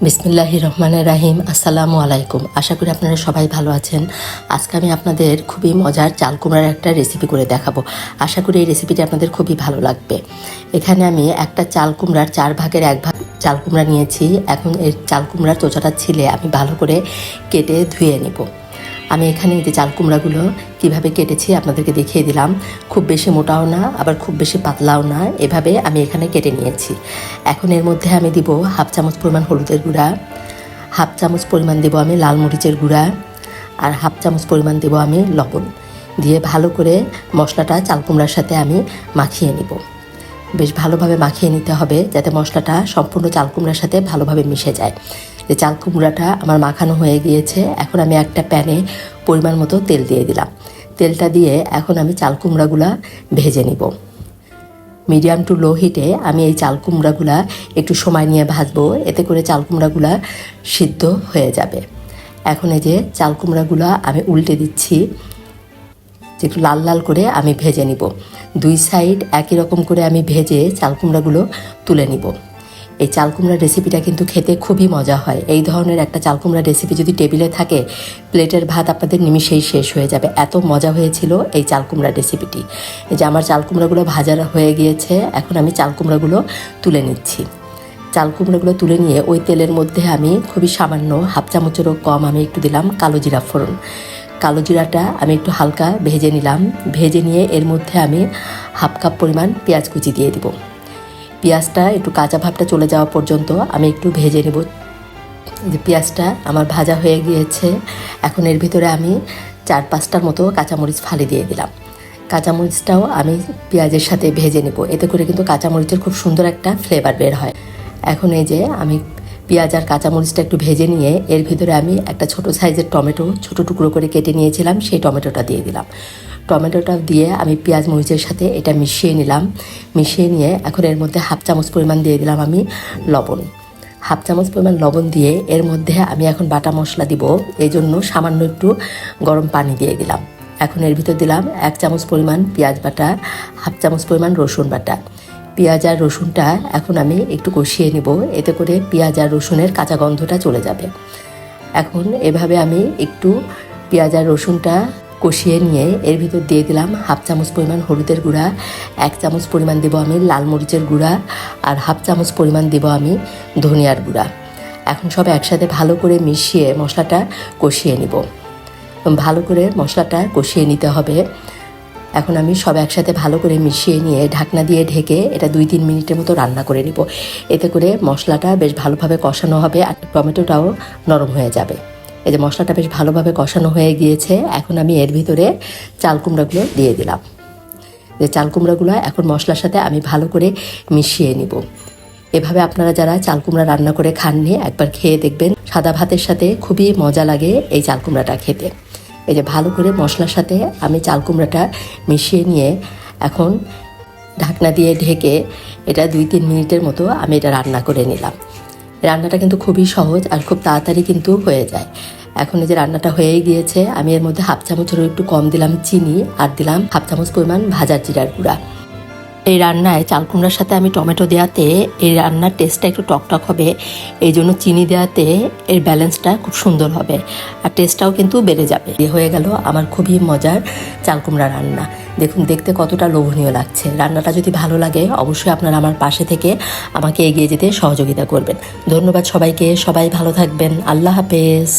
বিসমিল্লাহির রহমানির রাহিম। আসসালামু আলাইকুম। আশা করি আপনারা সবাই ভালো আছেন। আজকে আমি আপনাদের খুবই মজার চাল কুমড়ার একটা রেসিপি করে দেখাবো। আশা করি এই রেসিপিটি আপনাদের খুবই ভালো লাগবে। এখানে আমি একটা চাল কুমড়ার 4 ভাগের 1 ভাগ চাল কুমড়া নিয়েছি। এখন এই চাল কুমড়ার চোচাটা ছিলে আমি ভালো করে কেটে ধুয়ে নেব। আমি এখানে এই যে চাল কুমড়াগুলো কীভাবে কেটেছি আপনাদেরকে দেখিয়ে দিলাম। খুব বেশি মোটাও না, আবার খুব বেশি পাতলাও না, এভাবে আমি এখানে কেটে নিয়েছি। এখন এর মধ্যে আমি দিব 1/2 চামচ পরিমাণ হলুদের গুঁড়া, 1/2 চামচ পরিমাণ দেব আমি লাল মরিচের গুঁড়া, আর 1/2 চামচ পরিমাণ দেব আমি লবণ। দিয়ে ভালো করে মশলাটা চাল কুমড়ার সাথে আমি মাখিয়ে নিব। বেশ ভালোভাবে মাখিয়ে নিতে হবে যাতে মশলাটা সম্পূর্ণ চাল কুমড়ার সাথে ভালোভাবে মিশে যায়। যে চাল কুমড়াটা আমার মাখানো হয়ে গিয়েছে। এখন আমি একটা প্যানে পরিমাণ মতো তেল দিয়ে দিলাম। তেলটা দিয়ে এখন আমি চাল কুমড়াগুলা ভেজে নিব। মিডিয়াম টু লো হিটে আমি এই চাল কুমড়াগুলা একটু সময় নিয়ে ভাজবো, এতে করে চাল কুমড়াগুলা সিদ্ধ হয়ে যাবে। এখন এই যে চাল কুমড়াগুলা আমি উল্টে দিচ্ছি, যে একটু লাল লাল করে আমি ভেজে নিব। 2 সাইড একই রকম করে আমি ভেজে চাল কুমড়াগুলো তুলে নিব। এই চাল কুমড়ার রেসিপিটা কিন্তু খেতে খুবই মজা হয়। এই ধরনের একটা চাল কুমড়ার রেসিপি যদি টেবিলে থাকে, প্লেটের ভাত আপনাদের নিমিষেই শেষ হয়ে যাবে। এত মজা হয়েছিল এই চাল কুমড়ার রেসিপিটি। এই যে আমার চাল কুমড়াগুলো ভাজা হয়ে গিয়েছে, এখন আমি চাল কুমড়াগুলো তুলে নিচ্ছি। চাল কুমড়াগুলো তুলে নিয়ে ওই তেলের মধ্যে আমি খুবই সামান্য 1/2 চামচেরও কম আমি একটু দিলাম কালো জিরা ফোড়ন। কালো জিরাটা আমি একটু হালকা ভেজে নিলাম। ভেজে নিয়ে এর মধ্যে আমি 1/2 কাপ পরিমাণ পেঁয়াজ কুচি দিয়ে দিব। পেঁয়াজটা একটু কাঁচা ভাবটা চলে যাওয়া পর্যন্ত আমি একটু ভেজে নেব। যে পেঁয়াজটা আমার ভাজা হয়ে গিয়েছে, এখন এর ভিতরে আমি 4-5টার মতো কাঁচামরিচ ফালি দিয়ে দিলাম। কাঁচামরিচটাও আমি পেঁয়াজের সাথে ভেজে নেব, এতে করে কিন্তু কাঁচামরিচের খুব সুন্দর একটা ফ্লেভার বের হয়। এখন এই যে আমি পেঁয়াজ আর কাঁচামরিচটা একটু ভেজে নিয়ে এর ভিতরে আমি একটা ছোট সাইজের টমেটো ছোট টুকরো করে কেটে নিয়েছিলাম, সেই টমেটোটা দিয়ে দিলাম। টমেটোটা দিয়ে আমি পেঁয়াজ মরিচের সাথে এটা মিশিয়ে নিলাম। মিশিয়ে নিয়ে এখন এর মধ্যে 1/2 চামচ পরিমাণ দিয়ে দিলাম আমি লবণ। 1/2 চামচ পরিমাণ লবণ দিয়ে এর মধ্যে আমি এখন বাটা মশলা দিব, এই জন্য সামান্য একটু গরম পানি দিয়ে দিলাম। এখন এর ভিতর দিলাম 1 চামচ পরিমাণ পেঁয়াজ বাটা, 1/2 চামচ পরিমাণ রসুন বাটা। পেঁয়াজ আর রসুনটা এখন আমি একটু কষিয়ে নিব, এতে করে পেঁয়াজ আর রসুনের কাঁচা গন্ধটা চলে যাবে। এখন এভাবে আমি একটু পেঁয়াজ আর রসুনটা কষিয়ে নিয়ে এর ভিতর দিয়ে দিলাম 1/2 চামচ পরিমাণ হলুদের গুঁড়া, 1 চামচ পরিমাণ দেব আমি লাল মরিচের গুঁড়া, আর 1/2 চামচ পরিমাণ দেব আমি ধনিয়ার গুঁড়া। এখন সব একসাথে ভালো করে মিশিয়ে মশলাটা কষিয়ে নিব। ভালো করে মশলাটা কষিয়ে নিতে হবে। এখন আমি সব একসাথে ভালো করে মিশিয়ে নিয়ে ঢাকনা দিয়ে ঢেকে এটা 2-3 মিনিটের মতো রান্না করে নিব। এতে করে মশলাটা বেশ ভালোভাবে কষানো হবে আর টমেটোটাও নরম হয়ে যাবে। এই যে মশলাটা বেশ ভালোভাবে কষানো হয়ে গিয়েছে, এখন আমি এর ভিতরে চাল কুমড়াগুলো দিয়ে দিলাম। যে চাল কুমড়াগুলো এখন মশলার সাথে আমি ভালো করে মিশিয়ে নিব। এভাবে আপনারা যারা চাল কুমড়া রান্না করে খাননি একবার খেয়ে দেখবেন, সাদা ভাতের সাথে খুবই মজা লাগে এই চাল কুমড়াটা খেতে। এই যে ভালো করে মশলার সাথে আমি চাল কুমড়াটা মিশিয়ে নিয়ে এখন ঢাকনা দিয়ে ঢেকে এটা 2-3 মিনিটের মতো আমি এটা রান্না করে নিলাম। রান্নাটা কিন্তু খুবই সহজ আর খুব তাড়াতাড়ি কিন্তু হয়ে যায়। এখন এই যে রান্নাটা হয়ে গিয়েছে, আমি এর মধ্যে 1/2 চামচেরও একটু কম দিলাম চিনি, আর দিলাম 1/2 চামচ পরিমাণ ভাজা জিরার গুঁড়া। এই রান্নায় চাল কুমড়ার সাথে আমি টমেটো দেওয়াতে এই রান্নার টেস্টটা একটু টকটক হবে, এই জন্য চিনি দেওয়াতে এর ব্যালেন্সটা খুব সুন্দর হবে আর টেস্টটাও কিন্তু বেড়ে যাবে। হয়ে গেল আমার খুবই মজার চাল কুমড়া রান্না। দেখুন দেখতে কতটা লোভনীয় লাগছে। রান্নাটা যদি ভালো লাগে অবশ্যই আপনারা আমার পাশে থেকে আমাকে এগিয়ে যেতে সহযোগিতা করবেন। ধন্যবাদ সবাইকে, সবাই ভালো থাকবেন। আল্লাহ হাফেজ।